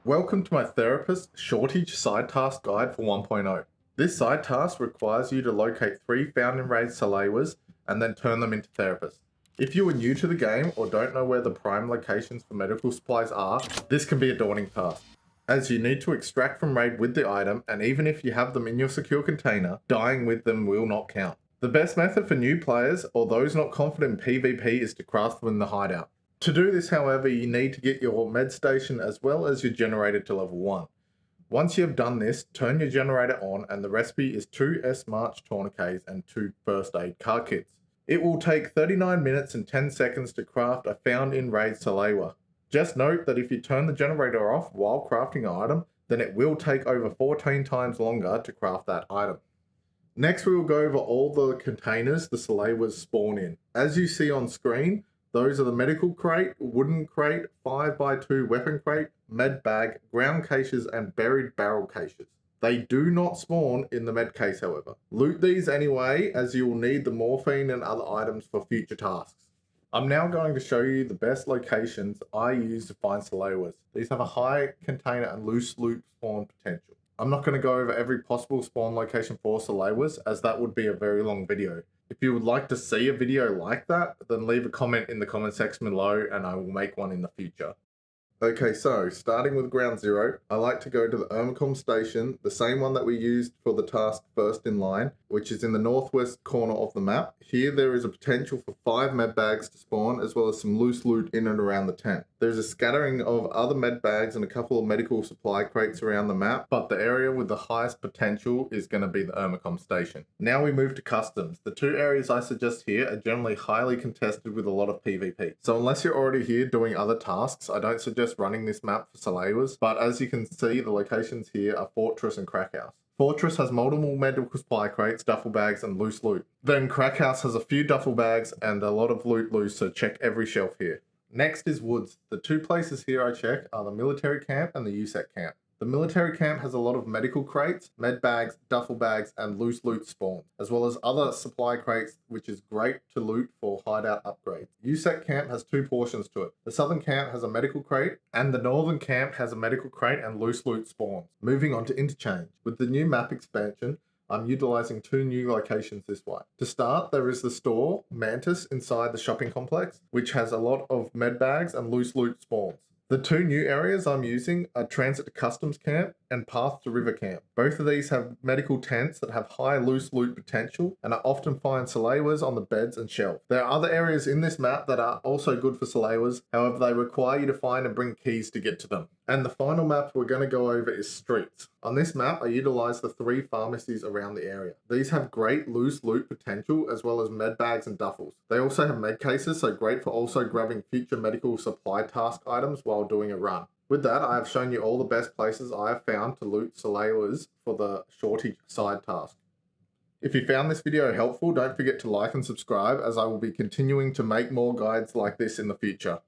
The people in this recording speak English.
Welcome to my therapist shortage side task guide for 1.0. This side task requires you to locate 3 found in raid Salewas and then turn them into therapists. If you are new to the game or don't know where the prime locations for medical supplies are, this can be a daunting task, as you need to extract from raid with the item, and even if you have them in your secure container, dying with them will not count. The best method for new players or those not confident in PvP is to craft them in the hideout. To do this, however, you need to get your med station as well as your generator to level 1. Once you have done this, turn your generator on, and the recipe is 2 S-March tourniquets and 2 first aid card kits. It will take 39 minutes and 10 seconds to craft a found in raid Salewa. Just note that if you turn the generator off while crafting an item, then it will take over 14 times longer to craft that item. Next, we will go over all the containers the Salewas spawn in. As you see on screen, those are the medical crate, wooden crate, 5x2 weapon crate, med bag, ground caches, and buried barrel caches. They do not spawn in the med case, however. Loot these anyway, as you will need the morphine and other items for future tasks. I'm now going to show you the best locations I use to find Salewas. These have a high container and loose loot spawn potential. I'm not going to go over every possible spawn location for Salewas, as that would be a very long video. If you would like to see a video like that, then leave a comment in the comment section below and I will make one in the future. Okay, so starting with ground zero, I like to go to the Ermacom station, the same one that we used for the task first in line, which is in the northwest corner of the map. Here there is a potential for 5 med bags to spawn, as well as some loose loot in and around the tent. There's a scattering of other med bags and a couple of medical supply crates around the map, but the area with the highest potential is going to be the Ermacom station. Now we move to customs. The 2 areas I suggest here are generally highly contested with a lot of PvP. So unless you're already here doing other tasks, I don't suggest running this map for Salewas, but as you can see, the locations here are Fortress and Crack House. Fortress has multiple medical supply crates, duffel bags, and loose loot. Then Crack House has a few duffel bags and a lot of loot loose, so check every shelf here. Next is Woods. The 2 places here I check are the military camp and the USEC camp. The military camp has a lot of medical crates, med bags, duffel bags, and loose loot spawns, as well as other supply crates, which is great to loot for hideout upgrades. USEC camp has 2 portions to it. The southern camp has a medical crate, and the northern camp has a medical crate and loose loot spawns. Moving on to Interchange. With the new map expansion, I'm utilizing 2 new locations this way. To start, there is the store, Mantis, inside the shopping complex, which has a lot of med bags and loose loot spawns. The 2 new areas I'm using are Transit to Customs Camp and Path to River Camp. Both of these have medical tents that have high loose loot potential, and I often find Salewas on the beds and shelves. There are other areas in this map that are also good for Salewas, however they require you to find and bring keys to get to them. And the final map we're going to go over is Streets. On this map, I utilize the 3 pharmacies around the area. These have great loose loot potential, as well as med bags and duffels. They also have med cases, so great for also grabbing future medical supply task items while doing a run. With that, I have shown you all the best places I have found to loot Salewas for the shortage side task. If you found this video helpful, don't forget to like and subscribe, as I will be continuing to make more guides like this in the future.